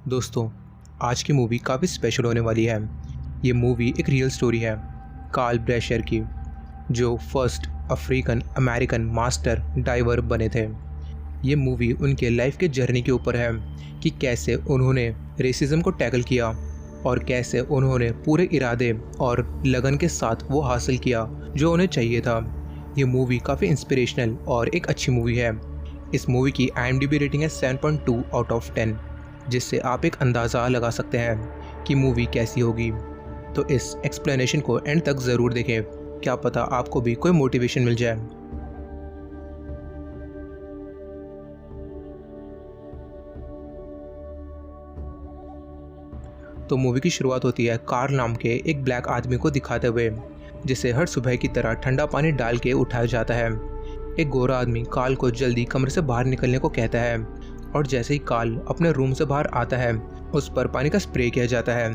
दोस्तों, आज की मूवी काफ़ी स्पेशल होने वाली है। ये मूवी एक रियल स्टोरी है कार्ल ब्रेशर की, जो first African American master diver बने थे। ये मूवी उनके लाइफ के जर्नी के ऊपर है कि कैसे उन्होंने रेसिज्म को टैकल किया और कैसे उन्होंने पूरे इरादे और लगन के साथ वो हासिल किया जो उन्हें चाहिए था। ये मूवी काफ़ी इंस्पिरेशनल और एक अच्छी मूवी है। इस मूवी की IMDb रेटिंग है 7.2 आउट ऑफ 10, जिससे आप एक अंदाज़ा लगा सकते हैं कि मूवी कैसी होगी। तो इस एक्सप्लेनेशन को एंड तक ज़रूर देखें, क्या पता आपको भी कोई मोटिवेशन मिल जाए। तो मूवी की शुरुआत होती है कार्ल नाम के एक ब्लैक आदमी को दिखाते हुए, जिसे हर सुबह की तरह ठंडा पानी डाल के उठाया जाता है। एक गोरा आदमी कार्ल को जल्दी कमरे से बाहर निकलने को कहता है और जैसे ही कार्ल अपने रूम से बाहर आता है, उस पर पानी का स्प्रे किया जाता है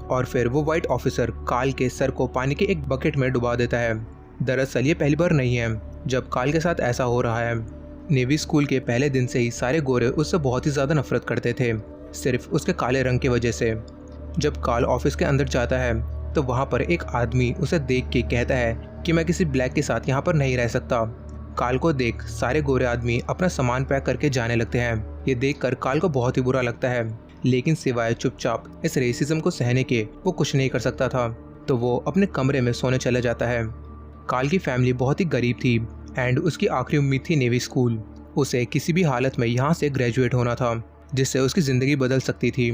और फिर वो वाइट ऑफिसर कार्ल के सर को पानी के एक बकेट में डुबा देता है। दरअसल ये पहली बार नहीं है जब कार्ल के साथ ऐसा हो रहा है। नेवी स्कूल के पहले दिन से ही सारे गोरे उससे बहुत ही ज़्यादा नफरत करते थे, सिर्फ उसके काले रंग की वजह से। जब कार्ल ऑफिस के अंदर जाता है तो वहाँ पर एक आदमी उसे देख के कहता है कि मैं किसी ब्लैक के साथ यहाँ पर नहीं रह सकता। कार्ल को देख सारे गोरे आदमी अपना सामान पैक करके जाने लगते हैं। ये देखकर कार्ल को बहुत ही बुरा लगता है, लेकिन सिवाय चुपचाप इस रेसिज्म को सहने के वो कुछ नहीं कर सकता था, तो वो अपने कमरे में सोने चला जाता है। कार्ल की फैमिली बहुत ही गरीब थी एंड उसकी आखिरी उम्मीद थी नेवी स्कूल। उसे किसी भी हालत में यहाँ से ग्रेजुएट होना था, जिससे उसकी ज़िंदगी बदल सकती थी।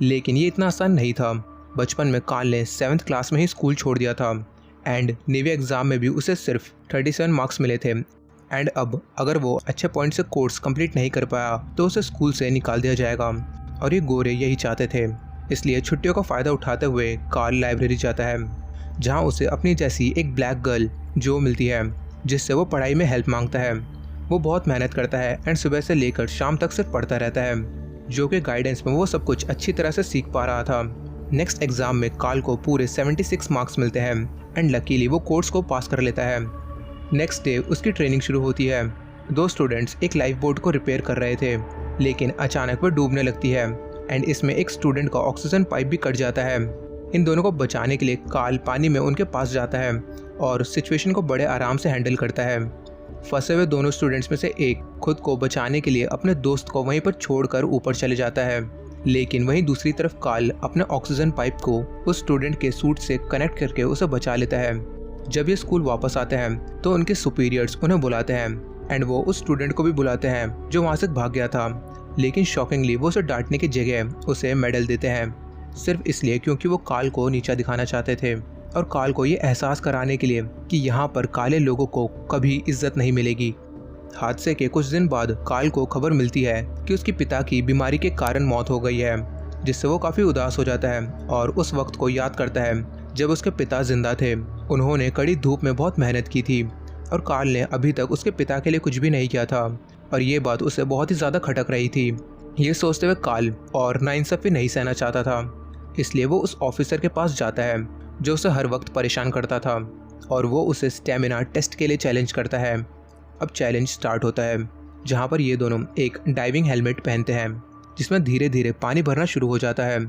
लेकिन ये इतना आसान नहीं था। बचपन में कार्ल ने 7th क्लास में ही स्कूल छोड़ दिया था एंड नेवी एग्ज़ाम में भी उसे सिर्फ 37 मार्क्स मिले थे। एंड अब अगर वो अच्छे पॉइंट से कोर्स कंप्लीट नहीं कर पाया तो उसे स्कूल से निकाल दिया जाएगा, और ये गोरे यही चाहते थे। इसलिए छुट्टियों का फ़ायदा उठाते हुए कार्ल लाइब्रेरी जाता है, जहाँ उसे अपनी जैसी एक ब्लैक गर्ल जो मिलती है, जिससे वो पढ़ाई में हेल्प मांगता है। वो बहुत मेहनत करता है एंड सुबह से लेकर शाम तक सिर्फ पढ़ता रहता है, जो कि गाइडेंस में वो सब कुछ अच्छी तरह से सीख पा रहा था। नेक्स्ट एग्ज़ाम में कार्ल को पूरे 76 मार्क्स मिलते हैं एंड लकीली वो कोर्स को पास कर लेता है। नेक्स्ट डे उसकी ट्रेनिंग शुरू होती है। 2 स्टूडेंट्स एक लाइफ बोट को रिपेयर कर रहे थे, लेकिन अचानक वो डूबने लगती है एंड इसमें एक स्टूडेंट का ऑक्सीजन पाइप भी कट जाता है। इन दोनों को बचाने के लिए कार्ल पानी में उनके पास जाता है और सिचुएशन को बड़े आराम से हैंडल करता है। फंसे हुए दोनों स्टूडेंट्स में से एक खुद को बचाने के लिए अपने दोस्त को वहीं पर छोड़कर ऊपर चले जाता है, लेकिन वहीं दूसरी तरफ कार्ल अपने ऑक्सीजन पाइप को उस स्टूडेंट के सूट से कनेक्ट करके उसे बचा लेता है। जब ये स्कूल वापस आते हैं तो उनके सुपीरियर्स उन्हें बुलाते हैं एंड वो उस स्टूडेंट को भी बुलाते हैं जो वहाँ से भाग गया था, लेकिन शॉकिंगली वो उसे डांटने की जगह उसे मेडल देते हैं, सिर्फ इसलिए क्योंकि वो कार्ल को नीचा दिखाना चाहते थे और कार्ल को ये एहसास कराने के लिए कि यहाँ पर काले लोगों को कभी इज्जत नहीं मिलेगी। हादसे के कुछ दिन बाद कार्ल को खबर मिलती है कि उसके पिता की बीमारी के कारण मौत हो गई है, जिससे वो काफ़ी उदास हो जाता है और उस वक्त को याद करता है जब उसके पिता जिंदा थे। उन्होंने कड़ी धूप में बहुत मेहनत की थी और कार्ल ने अभी तक उसके पिता के लिए कुछ भी नहीं किया था, और ये बात उसे बहुत ही ज़्यादा खटक रही थी। ये सोचते हुए कार्ल और नाइंसाफ़ी नहीं सहना चाहता था, इसलिए वो उस ऑफिसर के पास जाता है जो उसे हर वक्त परेशान करता था, और वो उसे स्टेमिना टेस्ट के लिए चैलेंज करता है। अब चैलेंज स्टार्ट होता है, जहाँ पर ये दोनों एक डाइविंग हेलमेट पहनते हैं, जिसमें धीरे धीरे पानी भरना शुरू हो जाता है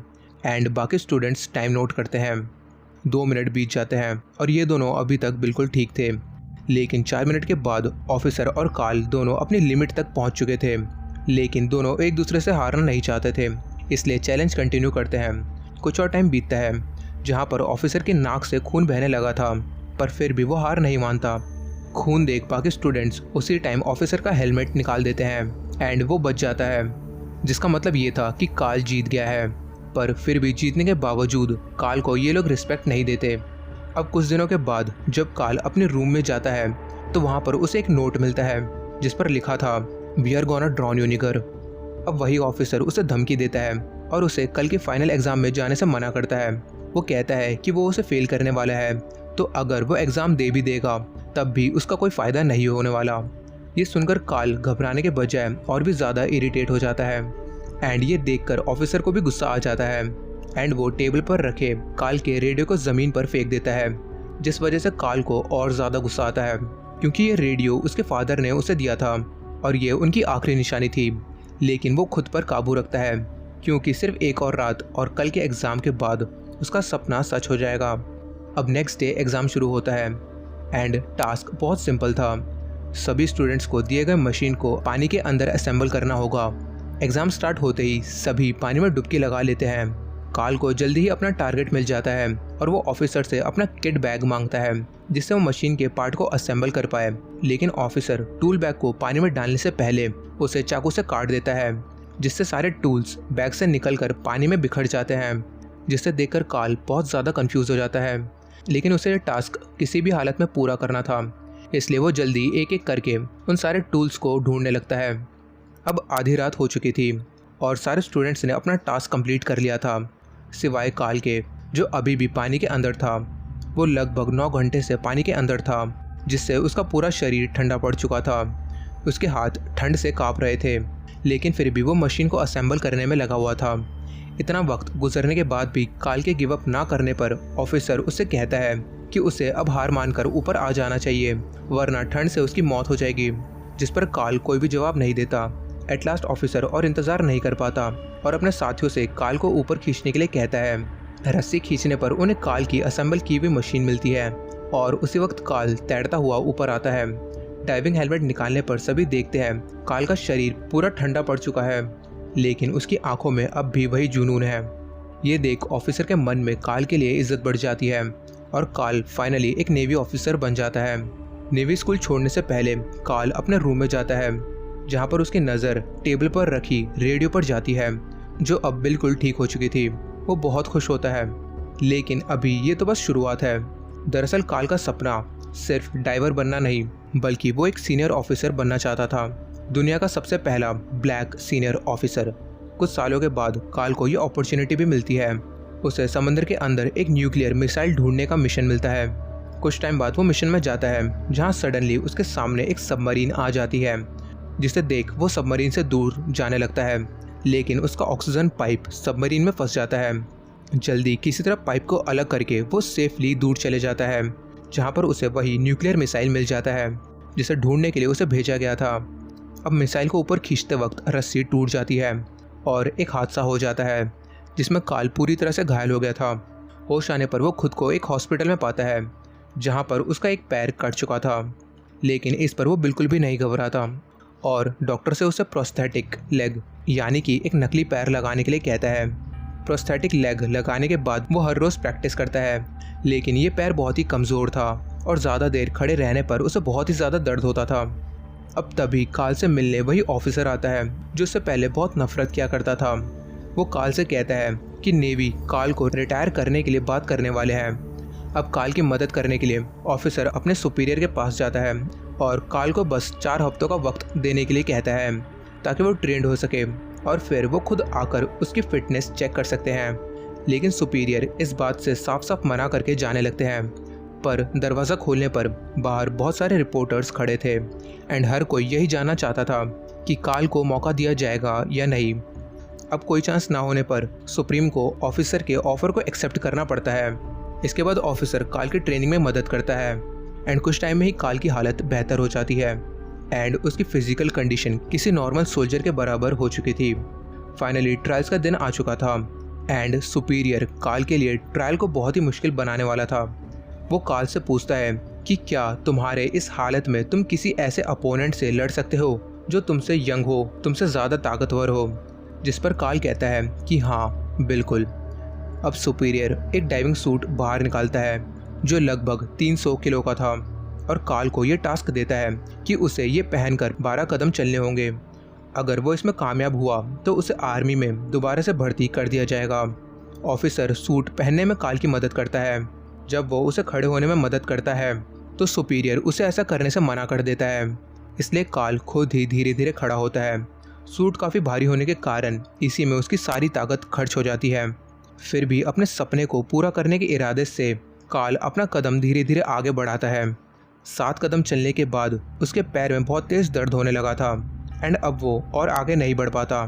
एंड बाकी स्टूडेंट्स टाइम नोट करते हैं। 2 मिनट बीत जाते हैं और ये दोनों अभी तक बिल्कुल ठीक थे, लेकिन 4 मिनट के बाद ऑफिसर और कार्ल दोनों अपनी लिमिट तक पहुंच चुके थे, लेकिन दोनों एक दूसरे से हारना नहीं चाहते थे, इसलिए चैलेंज कंटिन्यू करते हैं। कुछ और टाइम बीतता है, जहां पर ऑफिसर की नाक से खून बहने लगा था, पर फिर भी वो हार नहीं मानता। खून देख बाकी स्टूडेंट्स उसी टाइम ऑफिसर का हेलमेट निकाल देते हैं एंड वो बच जाता है, जिसका मतलब ये था कि कार्ल जीत गया है। पर फिर भी जीतने के बावजूद कार्ल को ये लोग रिस्पेक्ट नहीं देते। अब कुछ दिनों के बाद जब कार्ल अपने रूम में जाता है तो वहाँ पर उसे एक नोट मिलता है जिस पर लिखा था, we are gonna drown you nigger. अब वही ऑफिसर उसे धमकी देता है और उसे कल के फाइनल एग्ज़ाम में जाने से मना करता है। वो कहता है कि वो उसे फेल करने वाला है, तो अगर वो एग्ज़ाम दे भी देगा तब भी उसका कोई फ़ायदा नहीं होने वाला। ये सुनकर कार्ल घबराने के बजाय और भी ज़्यादा इरिटेट हो जाता है एंड ये देखकर ऑफिसर को भी गुस्सा आ जाता है एंड वो टेबल पर रखे कार्ल के रेडियो को ज़मीन पर फेंक देता है, जिस वजह से कार्ल को और ज़्यादा गुस्सा आता है, क्योंकि ये रेडियो उसके फादर ने उसे दिया था और ये उनकी आखिरी निशानी थी। लेकिन वो खुद पर काबू रखता है क्योंकि सिर्फ एक और रात और कल के एग्ज़ाम के बाद उसका सपना सच हो जाएगा। अब नेक्स्ट डे एग्ज़ाम शुरू होता है एंड टास्क बहुत सिंपल था। सभी स्टूडेंट्स को दिए गए मशीन को पानी के अंदर असेंबल करना होगा। एग्ज़ाम स्टार्ट होते ही सभी पानी में डुबकी लगा लेते हैं। कार्ल को जल्दी ही अपना टारगेट मिल जाता है और वो ऑफिसर से अपना किट बैग मांगता है जिससे वो मशीन के पार्ट को असेंबल कर पाए। लेकिन ऑफिसर टूल बैग को पानी में डालने से पहले उसे चाकू से काट देता है जिससे सारे टूल्स बैग से निकलकर पानी में बिखर जाते हैं, जिसे देखकर कार्ल बहुत ज़्यादा कंफ्यूज हो जाता है। लेकिन उसे ये टास्क किसी भी हालत में पूरा करना था, इसलिए वो जल्दी एक एक करके उन सारे टूल्स को ढूंढने लगता है। अब आधी रात हो चुकी थी और सारे स्टूडेंट्स ने अपना टास्क कंप्लीट कर लिया था, सिवाय कार्ल के जो अभी भी पानी के अंदर था। वो लगभग 9 घंटे से पानी के अंदर था, जिससे उसका पूरा शरीर ठंडा पड़ चुका था। उसके हाथ ठंड से काँप रहे थे, लेकिन फिर भी वो मशीन को असेंबल करने में लगा हुआ था। इतना वक्त गुजरने के बाद भी कार्ल के गिव अप ना करने पर ऑफिसर उससे कहता है कि उसे अब हार मानकर ऊपर आ जाना चाहिए, वरना ठंड से उसकी मौत हो जाएगी। जिस पर कार्ल कोई भी जवाब नहीं देता। एट लास्ट ऑफिसर और इंतज़ार नहीं कर पाता और अपने साथियों से कार्ल को ऊपर खींचने के लिए कहता है। रस्सी खींचने पर उन्हें कार्ल की असेंबल की हुई मशीन मिलती है और उसी वक्त कार्ल तैरता हुआ ऊपर आता है। डाइविंग हेलमेट निकालने पर सभी देखते हैं कार्ल का शरीर पूरा ठंडा पड़ चुका है, लेकिन उसकी आंखों में अब भी वही जुनून है। ये देख ऑफिसर के मन में कार्ल के लिए इज्जत बढ़ जाती है और कार्ल फाइनली एक नेवी ऑफिसर बन जाता है। नेवी स्कूल छोड़ने से पहले कार्ल अपने रूम में जाता है, जहाँ पर उसकी नज़र टेबल पर रखी रेडियो पर जाती है जो अब बिल्कुल ठीक हो चुकी थी। वो बहुत खुश होता है, लेकिन अभी ये तो बस शुरुआत है। दरअसल कार्ल का सपना सिर्फ डाइवर बनना नहीं, बल्कि वो एक सीनियर ऑफिसर बनना चाहता था, दुनिया का सबसे पहला ब्लैक सीनियर ऑफिसर। कुछ सालों के बाद कार्ल को ये अपॉर्चुनिटी भी मिलती है। उसे समंदर के अंदर एक न्यूक्लियर मिसाइल ढूंढने का मिशन मिलता है। कुछ टाइम बाद वो मिशन में जाता है, जहाँ सडनली उसके सामने एक सबमरीन आ जाती है, जिसे देख वो सबमरीन से दूर जाने लगता है, लेकिन उसका ऑक्सीजन पाइप सबमरीन में फंस जाता है। जल्दी किसी तरह पाइप को अलग करके वो सेफली दूर चले जाता है, जहाँ पर उसे वही न्यूक्लियर मिसाइल मिल जाता है जिसे ढूंढने के लिए उसे भेजा गया था। अब मिसाइल को ऊपर खींचते वक्त रस्सी टूट जाती है और एक हादसा हो जाता है जिसमें कार्ल पूरी तरह से घायल हो गया था। होश आने पर वो खुद को एक हॉस्पिटल में पाता है, जहाँ पर उसका एक पैर कट चुका था, लेकिन इस पर वो बिल्कुल भी नहीं घबराता और डॉक्टर से उसे प्रोस्थेटिक लेग यानी कि एक नकली पैर लगाने के लिए कहता है। प्रोस्थेटिक लेग लगाने के बाद वो हर रोज़ प्रैक्टिस करता है, लेकिन ये पैर बहुत ही कमज़ोर था और ज़्यादा देर खड़े रहने पर उसे बहुत ही ज़्यादा दर्द होता था। अब तभी कार्ल से मिलने वही ऑफिसर आता है जो उससे पहले बहुत नफरत किया करता था। वो कार्ल से कहता है कि नेवी कार्ल को रिटायर करने के लिए बात करने वाले हैं। अब कार्ल की मदद करने के लिए ऑफिसर अपने सुपीरियर के पास जाता है और कार्ल को बस 4 हफ्तों का वक्त देने के लिए कहता है ताकि वो ट्रेंड हो सके और फिर वो खुद आकर उसकी फिटनेस चेक कर सकते हैं। लेकिन सुपीरियर इस बात से साफ साफ मना करके जाने लगते हैं। पर दरवाज़ा खोलने पर बाहर बहुत सारे रिपोर्टर्स खड़े थे एंड हर कोई यही जानना चाहता था कि कार्ल को मौका दिया जाएगा या नहीं। अब कोई चांस ना होने पर सुप्रीम को ऑफिसर के ऑफर को एक्सेप्ट करना पड़ता है। इसके बाद ऑफिसर कार्ल की ट्रेनिंग में मदद करता है एंड कुछ टाइम में ही कार्ल की हालत बेहतर हो जाती है एंड उसकी फिजिकल कंडीशन किसी नॉर्मल सोल्जर के बराबर हो चुकी थी। फाइनली ट्रायल्स का दिन आ चुका था एंड सुपीरियर कार्ल के लिए ट्रायल को बहुत ही मुश्किल बनाने वाला था। वो कार्ल से पूछता है कि क्या तुम्हारे इस हालत में तुम किसी ऐसे अपोनेंट से लड़ सकते हो जो तुमसे यंग हो, तुमसे ज़्यादा ताकतवर हो। जिस पर कार्ल कहता है कि हाँ बिल्कुल। अब सुपीरियर एक डाइविंग सूट बाहर निकालता है जो लगभग 300 किलो का था और कार्ल को ये टास्क देता है कि उसे ये पहनकर 12 कदम चलने होंगे। अगर वो इसमें कामयाब हुआ तो उसे आर्मी में दोबारा से भर्ती कर दिया जाएगा। ऑफिसर सूट पहनने में कार्ल की मदद करता है। जब वो उसे खड़े होने में मदद करता है तो सुपीरियर उसे ऐसा करने से मना कर देता है, इसलिए कार्ल खुद ही धीरे धीरे खड़ा होता है। सूट काफ़ी भारी होने के कारण इसी में उसकी सारी ताकत खर्च हो जाती है। फिर भी अपने सपने को पूरा करने के इरादे से कार्ल अपना कदम धीरे धीरे आगे बढ़ाता है। 7 कदम चलने के बाद उसके पैर में बहुत तेज़ दर्द होने लगा था एंड अब वो और आगे नहीं बढ़ पाता।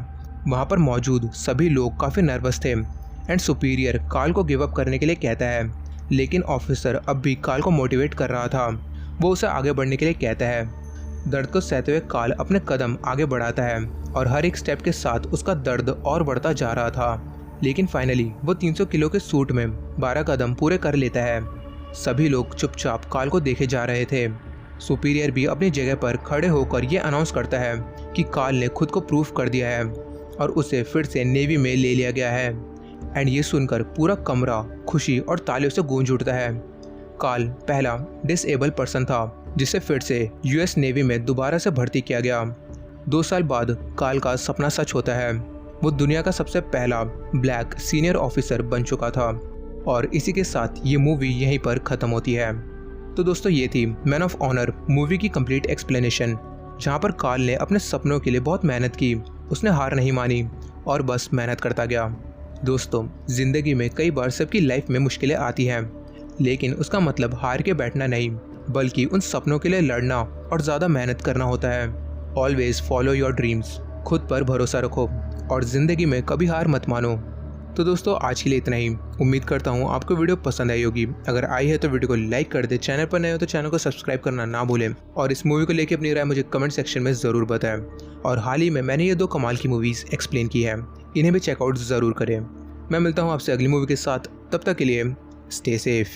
वहाँ पर मौजूद सभी लोग काफ़ी नर्वस थे एंड सुपीरियर कार्ल को गिव अप करने के लिए कहता है, लेकिन ऑफिसर अब भी कार्ल को मोटिवेट कर रहा था। वो उसे आगे बढ़ने के लिए कहता है। दर्द को सहते हुए काल अपने कदम आगे बढ़ाता है और हर एक स्टेप के साथ उसका दर्द और बढ़ता जा रहा था। लेकिन फाइनली वो 300 किलो के सूट में 12 कदम पूरे कर लेता है। सभी लोग चुपचाप काल को देखे जा रहे थे। सुपीरियर भी अपनी जगह पर खड़े होकर ये अनाउंस करता है कि काल ने खुद को प्रूफ कर दिया है और उसे फिर से नेवी में ले लिया गया है। एंड ये सुनकर पूरा कमरा खुशी और तालियों से गूंज उठता है। काल पहला डिसेबल पर्सन था जिसे फिर से यूएस नेवी में दोबारा से भर्ती किया गया। 2 साल बाद काल का सपना सच होता है। वो दुनिया का सबसे पहला ब्लैक सीनियर ऑफिसर बन चुका था। और इसी के साथ ये मूवी यहीं पर ख़त्म होती है। तो दोस्तों ये थी मैन ऑफ ऑनर मूवी की कंप्लीट एक्सप्लेनेशन, जहाँ पर काल ने अपने सपनों के लिए बहुत मेहनत की। उसने हार नहीं मानी और बस मेहनत करता गया। दोस्तों ज़िंदगी में कई बार सबकी लाइफ में मुश्किलें आती हैं, लेकिन उसका मतलब हार के बैठना नहीं, बल्कि उन सपनों के लिए लड़ना और ज़्यादा मेहनत करना होता है। ऑलवेज फॉलो योर ड्रीम्स, खुद पर भरोसा रखो और ज़िंदगी में कभी हार मत मानो। तो दोस्तों आज के लिए इतना ही। उम्मीद करता हूँ आपको वीडियो पसंद आई होगी। अगर आई है तो वीडियो को लाइक कर दे, चैनल पर नए हो तो चैनल को सब्सक्राइब करना ना भूलें और इस मूवी को लेकर अपनी राय मुझे कमेंट सेक्शन में ज़रूर बताएं। और हाल ही में मैंने ये 2 कमाल की मूवीज़ एक्सप्लेन की है, इन्हें भी चेकआउट ज़रूर करें। मैं मिलता हूँ आपसे अगली मूवी के साथ, तब तक के लिए स्टे सेफ।